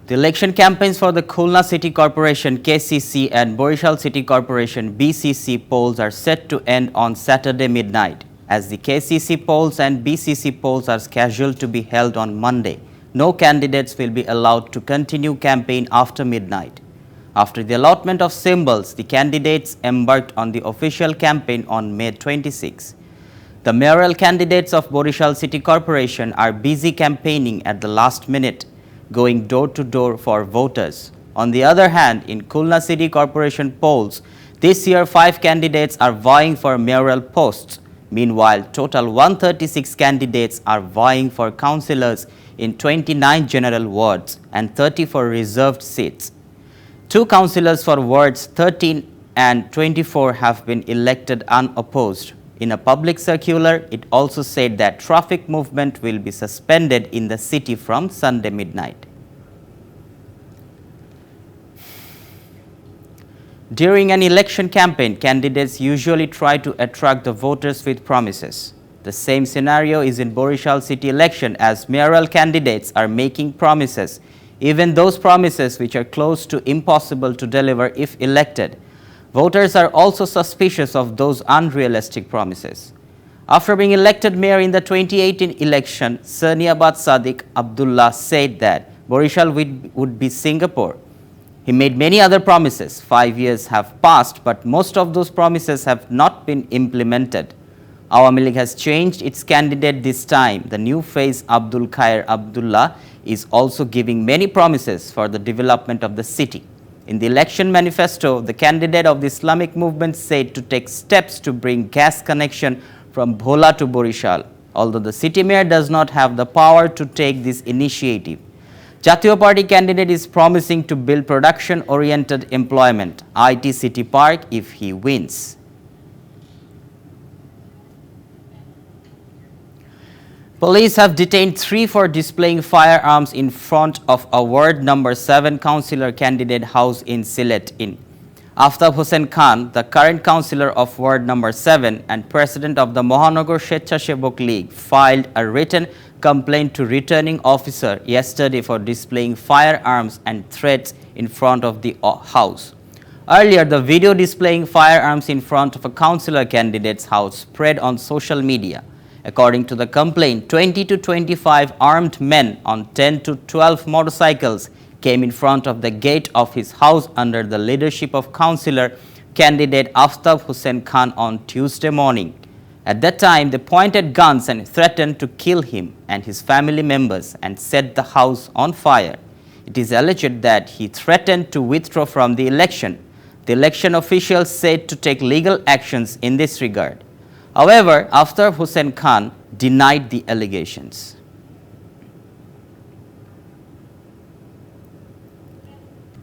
The election campaigns for the Khulna City Corporation KCC and Borishal City Corporation BCC polls are set to end on Saturday midnight. As the KCC polls and BCC polls are scheduled to be held on Monday, no candidates will be allowed to continue campaign after midnight. After the allotment of symbols, the candidates embarked on the official campaign on May 26. The mayoral candidates of Borishal City Corporation are busy campaigning at the last minute, going door to door for voters. On the other hand, in Khulna City Corporation polls, this year 5 candidates are vying for mayoral posts. Meanwhile, total 136 candidates are vying for councillors in 29 general wards and 30 for reserved seats. 2 councillors for wards 13 and 24 have been elected unopposed. In a public circular, it also said that traffic movement will be suspended in the city from Sunday midnight. During an election campaign, candidates usually try to attract the voters with promises. The same scenario is in Borishal city election, as mayoral candidates are making promises, even those promises which are close to impossible to deliver if elected. Voters are also suspicious of those unrealistic promises. After being elected mayor in the 2018 election, Saniabad Sadiq Abdullah said that Borishal would be Singapore. He made many other promises. 5 years have passed, but most of those promises have not been implemented. Awami League has changed its candidate this time. The new face Abdul Khair Abdullah is also giving many promises for the development of the city. In the election manifesto, the candidate of the Islamic movement said to take steps to bring gas connection from Bhola to Borishal, although the city mayor does not have the power to take this initiative. Jatiyo Party candidate is promising to build production-oriented employment, IT City Park, if he wins. Police have detained 3 for displaying firearms in front of a Ward number 7 councillor candidate house in Sylhet. Aftab Hussain Khan, the current councillor of Ward number 7 and president of the Mohanagar Shechchasebok League, filed a written complaint to returning officer yesterday for displaying firearms and threats in front of the house. Earlier, the video displaying firearms in front of a councillor candidate's house spread on social media. According to the complaint, 20 to 25 armed men on 10 to 12 motorcycles came in front of the gate of his house under the leadership of councillor candidate Aftab Hussain Khan on Tuesday morning. At that time, they pointed guns and threatened to kill him and his family members and set the house on fire. It is alleged that he threatened to withdraw from the election. The election officials said to take legal actions in this regard. However, Aftab Hussain Khan denied the allegations.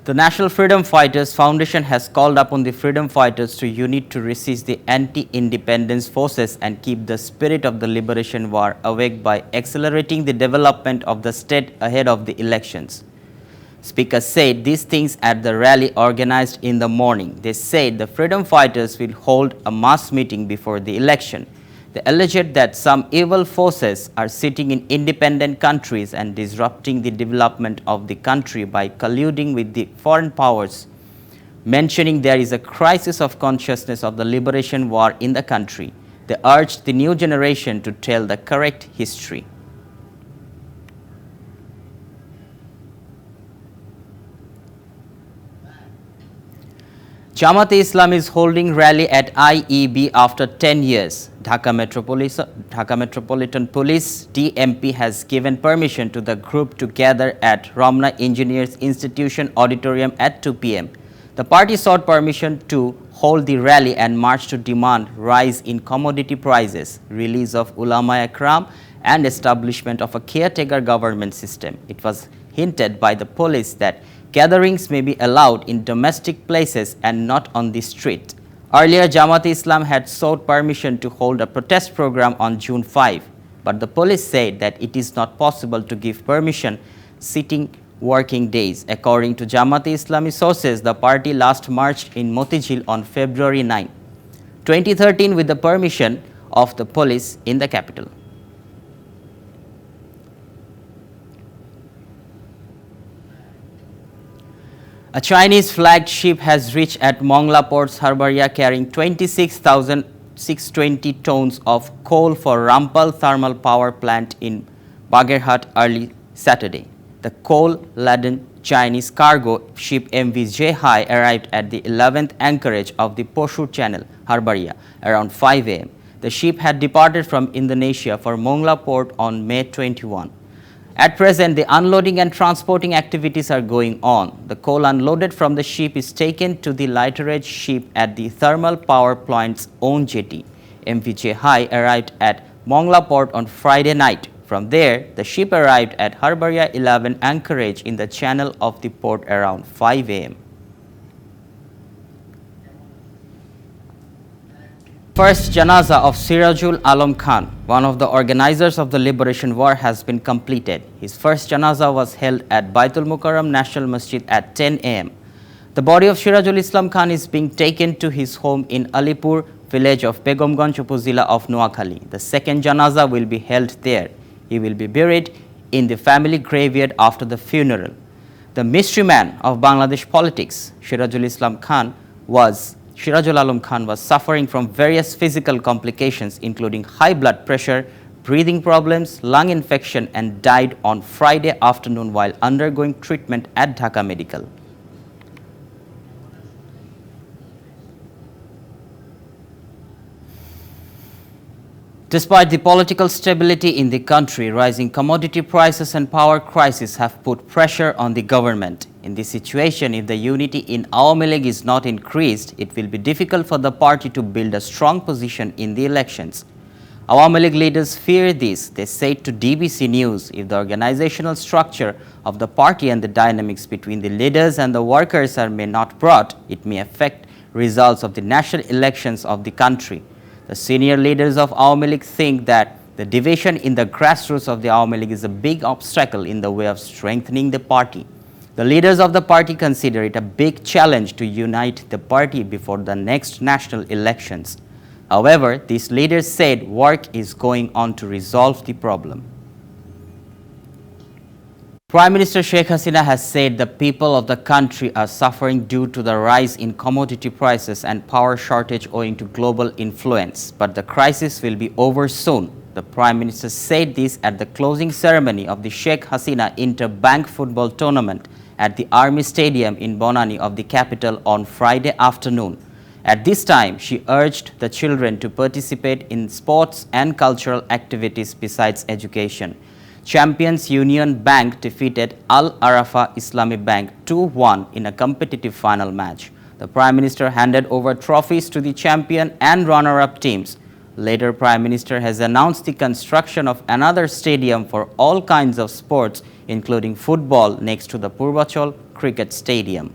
The National Freedom Fighters Foundation has called upon the freedom fighters to unite to resist the anti-independence forces and keep the spirit of the liberation war awake by accelerating the development of the state ahead of the elections. Speaker said these things at the rally organized in the morning. They said the freedom fighters will hold a mass meeting before the election. They alleged that some evil forces are sitting in independent countries and disrupting the development of the country by colluding with the foreign powers, mentioning there is a crisis of consciousness of the liberation war in the country. They urged the new generation to tell the correct history. Jamaat-e-Islam is holding rally at IEB after 10 years. Dhaka Metropolitan Police DMP has given permission to the group to gather at Ramna Engineers Institution Auditorium at 2 p.m. The party sought permission to hold the rally and march to demand rise in commodity prices, release of Ulama Akram and establishment of a caretaker government system. It was hinted by the police that gatherings may be allowed in domestic places and not on the street. Earlier, Jamaat-e-Islam had sought permission to hold a protest program on June 5, but the police said that it is not possible to give permission sitting working days. According to Jamaat-e-Islami sources, the party last marched in Motijhil on February 9, 2013 with the permission of the police in the capital. A Chinese flagged ship has reached at Mongla Port's Harbaria carrying 26,620 tons of coal for Rampal Thermal Power Plant in Bagerhat early Saturday. The coal-laden Chinese cargo ship MV Jehai arrived at the 11th anchorage of the Poshur Channel, Harbaria, around 5 a.m. The ship had departed from Indonesia for Mongla Port on May 21. At present, the unloading and transporting activities are going on. The coal unloaded from the ship is taken to the lighterage ship at the thermal power plant's own jetty. MV Jehai arrived at Mongla Port on Friday night. From there, the ship arrived at Harbaria 11 anchorage in the channel of the port around 5 a.m. First janaza of Sirajul Alam Khan, one of the organizers of the Liberation War, has been completed. His first janaza was held at Baitul Mukarram National Masjid at 10 a.m. The body of Sirajul Islam Khan is being taken to his home in Alipur village of Begomganj Upazila of Noakhali. The second janaza will be held there. He will be buried in the family graveyard after the funeral. The mystery man of Bangladesh politics, Sirajul Alam Khan was suffering from various physical complications including high blood pressure, breathing problems, lung infection and died on Friday afternoon while undergoing treatment at Dhaka Medical. Despite the political stability in the country, rising commodity prices and power crisis have put pressure on the government. In this situation, if the unity in Awami League is not increased, it will be difficult for the party to build a strong position in the elections. Awami League leaders fear this. They said to DBC News, if the organizational structure of the party and the dynamics between the leaders and the workers are not brought, it may affect results of the national elections of the country. The senior leaders of Awami League think that the division in the grassroots of the Awami League is a big obstacle in the way of strengthening the party. The leaders of the party consider it a big challenge to unite the party before the next national elections. However, these leaders said work is going on to resolve the problem. Prime Minister Sheikh Hasina has said the people of the country are suffering due to the rise in commodity prices and power shortage owing to global influence, but the crisis will be over soon. The Prime Minister said this at the closing ceremony of the Sheikh Hasina Inter-Bank Football Tournament at the Army Stadium in Bonani of the capital on Friday afternoon. At this time, she urged the children to participate in sports and cultural activities besides education. Champions Union Bank defeated Al Arafa Islamic Bank 2-1 in a competitive final match. The Prime Minister handed over trophies to the champion and runner-up teams. Later, Prime Minister has announced the construction of another stadium for all kinds of sports, including football, next to the Purvachal Cricket Stadium.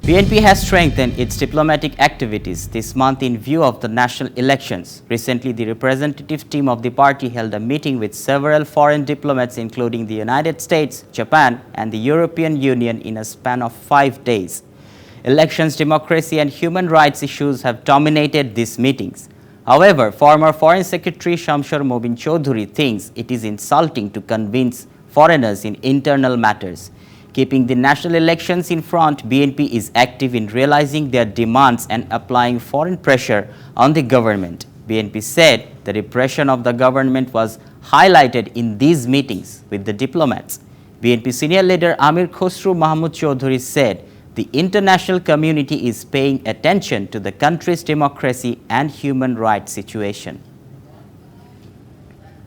BNP has strengthened its diplomatic activities this month in view of the national elections. Recently, the representative team of the party held a meeting with several foreign diplomats including the United States, Japan and the European Union in a span of 5 days. Elections, democracy and human rights issues have dominated these meetings. However, former Foreign Secretary Shamshar Mobin Chowdhury thinks it is insulting to convince foreigners in internal matters. Keeping the national elections in front, BNP is active in realizing their demands and applying foreign pressure on the government. BNP said the repression of the government was highlighted in these meetings with the diplomats. BNP senior leader Amir Khosru Mahmood Chowdhury said the international community is paying attention to the country's democracy and human rights situation.